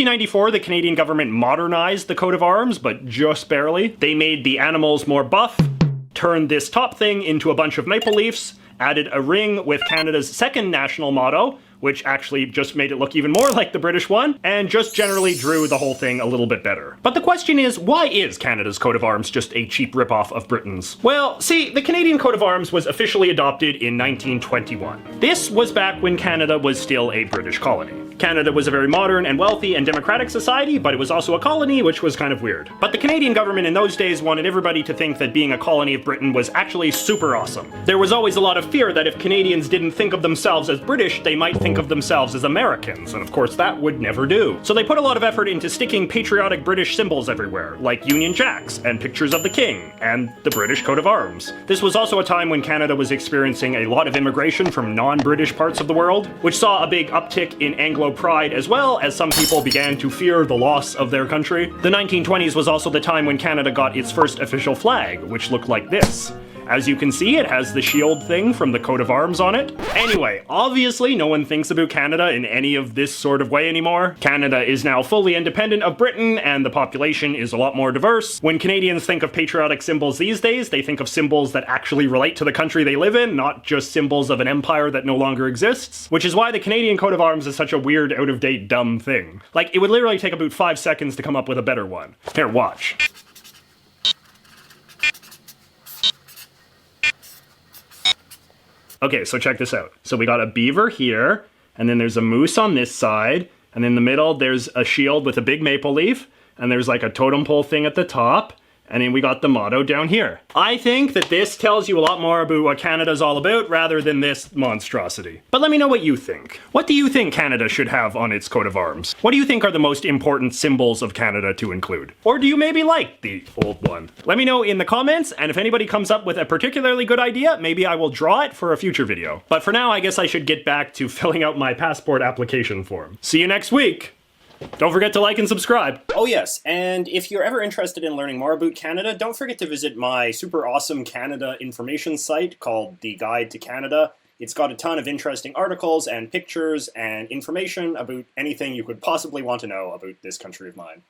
1994, the Canadian government modernized the coat of arms, but just barely. They made the animals more buff, turned this top thing into a bunch of maple leafs, added a ring with Canada's second national motto, which actually just made it look even more like the British one, and just generally drew the whole thing a little bit better. But the question is, why is Canada's coat of arms just a cheap ripoff of Britain's? Well, see, the Canadian coat of arms was officially adopted in 1921. This was back when Canada was still a British colony. Canada was a very modern and wealthy and democratic society, but it was also a colony, which was kind of weird. But the Canadian government in those days wanted everybody to think that being a colony of Britain was actually super awesome. There was always a lot of fear that if Canadians didn't think of themselves as British, they might think of themselves as Americans, and of course that would never do. So they put a lot of effort into sticking patriotic British symbols everywhere, like Union Jacks, and pictures of the King, and the British coat of arms. This was also a time when Canada was experiencing a lot of immigration from non-British parts of the world, which saw a big uptick in Anglo pride as well, as some people began to fear the loss of their country. The 1920s was also the time when Canada got its first official flag, which looked like this. As you can see, it has the shield thing from the coat of arms on it. Anyway, obviously no one thinks about Canada in any of this sort of way anymore. Canada is now fully independent of Britain, and the population is a lot more diverse. When Canadians think of patriotic symbols these days, they think of symbols that actually relate to the country they live in, not just symbols of an empire that no longer exists. Which is why the Canadian coat of arms is such a weird, out-of-date, dumb thing. Like, it would literally take about 5 seconds to come up with a better one. Here, watch. Okay, so check this out. So we got a beaver here, and then there's a moose on this side, and in the middle there's a shield with a big maple leaf, and there's like a totem pole thing at the top, and then we got the motto down here. I think that this tells you a lot more about what Canada's all about rather than this monstrosity. But let me know what you think. What do you think Canada should have on its coat of arms? What do you think are the most important symbols of Canada to include? Or do you maybe like the old one? Let me know in the comments, and if anybody comes up with a particularly good idea, maybe I will draw it for a future video. But for now, I guess I should get back to filling out my passport application form. See you next week! Don't forget to like and subscribe. Oh yes, and if you're ever interested in learning more about Canada, don't forget to visit my super awesome Canada information site called The Guide to Canada. It's got a ton of interesting articles and pictures and information about anything you could possibly want to know about this country of mine.